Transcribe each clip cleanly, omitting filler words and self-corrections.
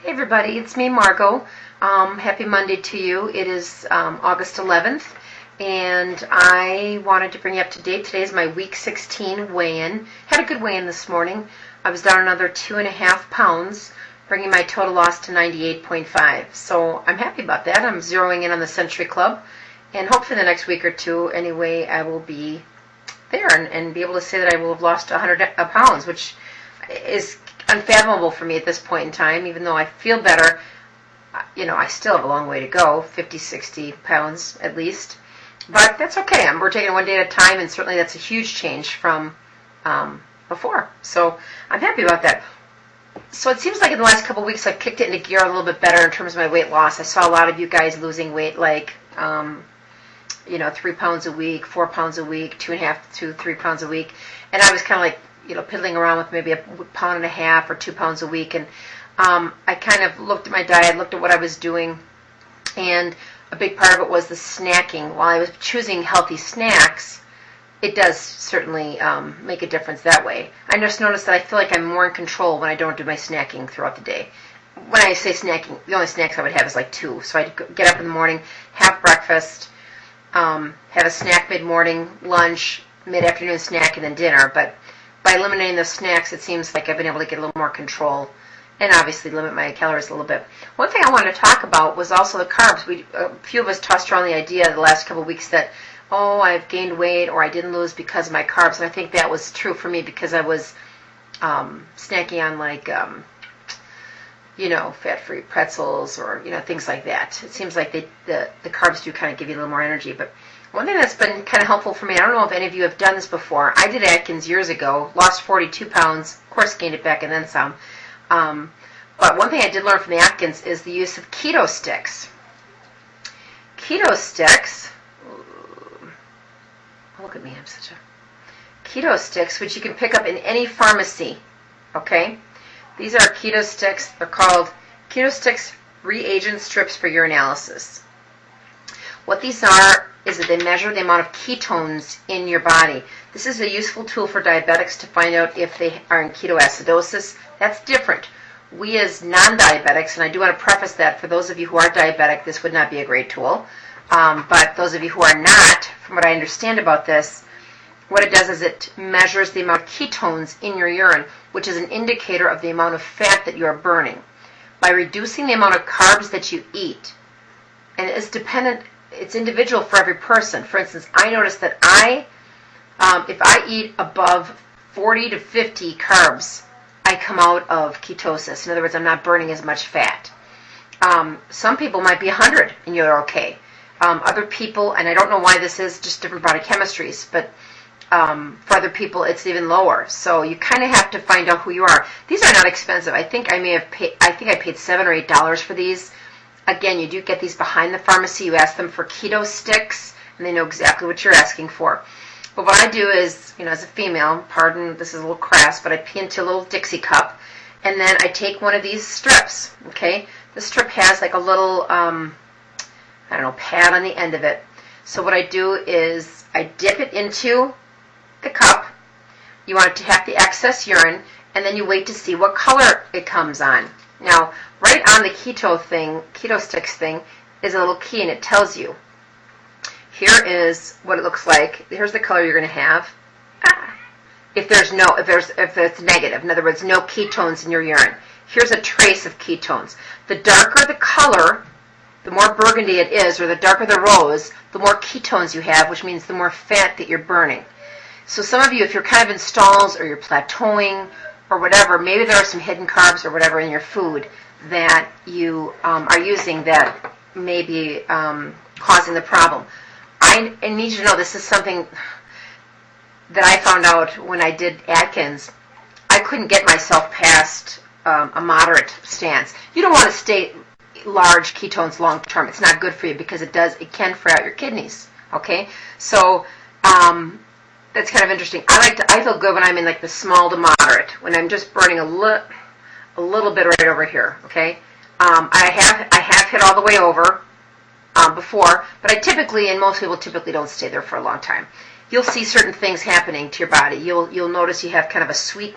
Hey everybody, it's me, Margot. Happy Monday to you. It is August 11th, and I wanted to bring you up to date. Today is my week 16 weigh-in. Had a good weigh-in this morning. I was down another 2.5 pounds, bringing my total loss to 98.5. So I'm happy about that. I'm zeroing in on the Century Club, and hopefully in the next week or two, anyway, I will be there and be able to say that I will have lost 100 pounds, which is unfathomable for me at this point in time. Even though I feel better, I still have a long way to go, 50, 60 pounds at least. But that's okay. We're taking it one day at a time, and certainly that's a huge change from before. So I'm happy about that. So it seems like in the last couple of weeks I've kicked it into gear a little bit better in terms of my weight loss. I saw a lot of you guys losing weight like 3 pounds a week, 4 pounds a week, 2.5 to 3 pounds a week. And I was kind of like, piddling around with maybe 1.5 pounds or 2 pounds a week. And I kind of looked at my diet, looked at what I was doing, and a big part of it was the snacking. While I was choosing healthy snacks, it does certainly make a difference that way. I just noticed that I feel like I'm more in control when I don't do my snacking throughout the day. When I say snacking, the only snacks I would have is like 2. So I'd get up in the morning, have breakfast, have a snack mid-morning, lunch, mid-afternoon snack, and then dinner. But by eliminating those snacks, it seems like I've been able to get a little more control and obviously limit my calories a little bit. One thing I wanted to talk about was also the carbs. A few of us tossed around the idea the last couple of weeks that, I've gained weight or I didn't lose because of my carbs. And I think that was true for me because I was snacking on like, fat-free pretzels or, things like that. It seems like the carbs do kind of give you a little more energy. But one thing that's been kind of helpful for me, I don't know if any of you have done this before. I did Atkins years ago, lost 42 pounds, of course gained it back and then some. But one thing I did learn from the Atkins is the use of Ketostix. Ketostix, look at me, I'm such a... Ketostix, which you can pick up in any pharmacy, okay? These are Ketostix. They're called Ketostix reagent strips for urinalysis. What these are is that they measure the amount of ketones in your body. This is a useful tool for diabetics to find out if they are in ketoacidosis. That's different. We as non-diabetics, and I do want to preface that for those of you who are diabetic, this would not be a great tool. But those of you who are not, from what I understand about this, what it does is it measures the amount of ketones in your urine, which is an indicator of the amount of fat that you are burning. By reducing the amount of carbs that you eat, and it's individual for every person. For instance, I noticed that if I eat above 40 to 50 carbs, I come out of ketosis. In other words, I'm not burning as much fat. Some people might be 100 and you're okay. Other people, and I don't know why this is, just different body chemistries, but for other people it's even lower. So you kind of have to find out who you are. These are not expensive. I think I paid $7 or $8 for these. Again, you do get these behind the pharmacy. You ask them for Ketostix, and they know exactly what you're asking for. But what I do is, as a female, pardon, this is a little crass, but I pee into a little Dixie cup, and then I take one of these strips, okay? The strip has like a little, pad on the end of it. So what I do is I dip it into the cup. You want it to have the excess urine, and then you wait to see what color it comes on. Now, right on the Ketostix thing is a little key, and it tells you. Here is what it looks like. Here's the color you're going to have. If it's negative, in other words, no ketones in your urine. Here's a trace of ketones. The darker the color, the more burgundy it is, or the darker the rose, the more ketones you have, which means the more fat that you're burning. So some of you, if you're kind of in stalls or you're plateauing or whatever, maybe there are some hidden carbs or whatever in your food that you are using that may be causing the problem. I need you to know this is something that I found out when I did Atkins. I couldn't get myself past a moderate stance. You don't want to stay large ketones long term. It's not good for you because it can fry out your kidneys. Okay, so that's kind of interesting. I feel good when I'm in like the small to moderate, when I'm just burning a little bit right over here. Okay, I have hit all the way over before, but and most people typically don't stay there for a long time. You'll see certain things happening to your body. You'll notice you have kind of a sweet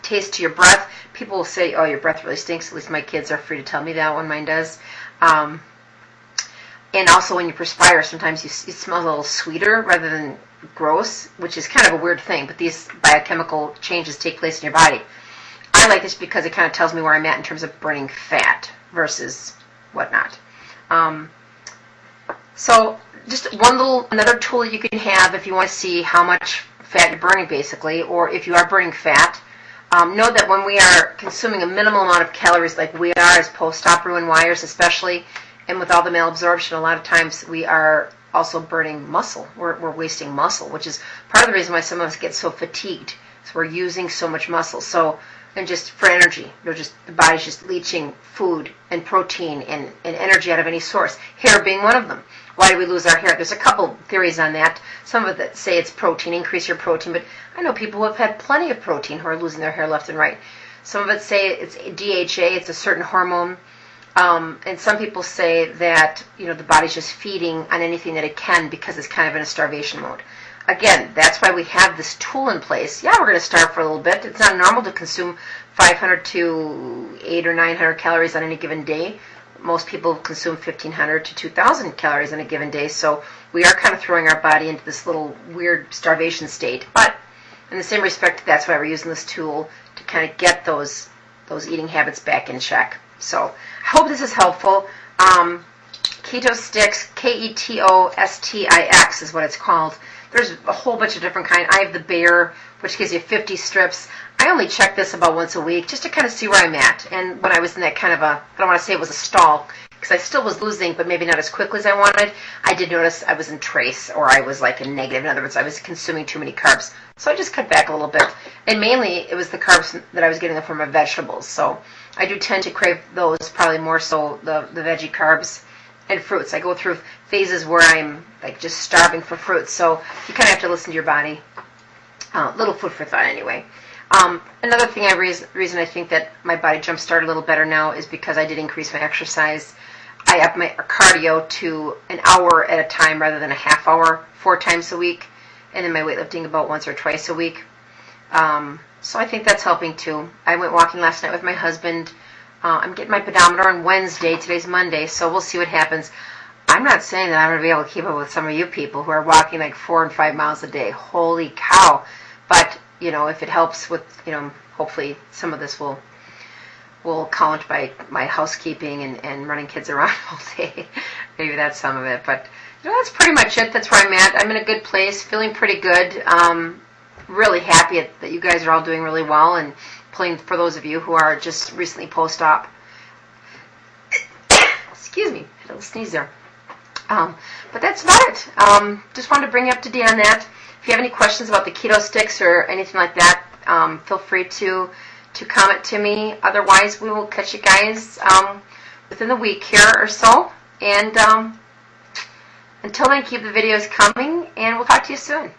taste to your breath. People will say, oh, your breath really stinks. At least my kids are free to tell me that when mine does. And also when you perspire, sometimes it smells a little sweeter rather than gross, which is kind of a weird thing, but these biochemical changes take place in your body. I like this because it kind of tells me where I'm at in terms of burning fat versus whatnot. So just another tool you can have if you want to see how much fat you're burning, basically, or if you are burning fat. Know that when we are consuming a minimal amount of calories like we are as post-op Roux-en-Yers especially, and with all the malabsorption, a lot of times we are also burning muscle. We're wasting muscle, which is part of the reason why some of us get so fatigued. So we're using so much muscle. And just for energy, the body's just leaching food and protein and energy out of any source. Hair being one of them. Why do we lose our hair? There's a couple theories on that. Some of it say it's protein, increase your protein, but I know people who have had plenty of protein who are losing their hair left and right. Some of it say it's DHA, it's a certain hormone. And some people say that, the body's just feeding on anything that it can because it's kind of in a starvation mode. Again, that's why we have this tool in place. Yeah, we're going to starve for a little bit. It's not normal to consume 500 to 800 or 900 calories on any given day. Most people consume 1,500 to 2,000 calories on a given day. So we are kind of throwing our body into this little weird starvation state. But in the same respect, that's why we're using this tool to kind of get those eating habits back in check. So I hope this is helpful. Ketostix, Ketostix is what it's called. There's a whole bunch of different kinds. I have the Bear, which gives you 50 strips. I only check this about once a week just to kind of see where I'm at. And when I was in that kind of I don't want to say it was a stall, because I still was losing, but maybe not as quickly as I wanted, I did notice I was in trace, or I was like in negative. In other words, I was consuming too many carbs. So I just cut back a little bit. And mainly, it was the carbs that I was getting from my vegetables. So I do tend to crave those, probably more so the veggie carbs and fruits. I go through phases where I'm like just starving for fruits. So you kind of have to listen to your body. Little food for thought anyway. Another thing, reason I think that my body jump started a little better now is because I did increase my exercise. I upped my cardio to an hour at a time rather than a half hour, 4 times a week, and then my weightlifting about once or twice a week. So I think that's helping too. I went walking last night with my husband. I'm getting my pedometer on Wednesday. Today's Monday, so we'll see what happens. I'm not saying that I'm going to be able to keep up with some of you people who are walking like 4 and 5 miles a day. Holy cow. But, if it helps with, hopefully some of this will count by my housekeeping and running kids around all day. Maybe that's some of it. But, that's pretty much it. That's where I'm at. I'm in a good place, feeling pretty good. Really happy that you guys are all doing really well, and playing for those of you who are just recently post-op. Excuse me, I had a little sneeze there. But that's about it. Just wanted to bring you up to date on that. If you have any questions about the Ketostix or anything like that, feel free to comment to me. Otherwise, we will catch you guys within the week here or so. And until then, keep the videos coming, and we'll talk to you soon.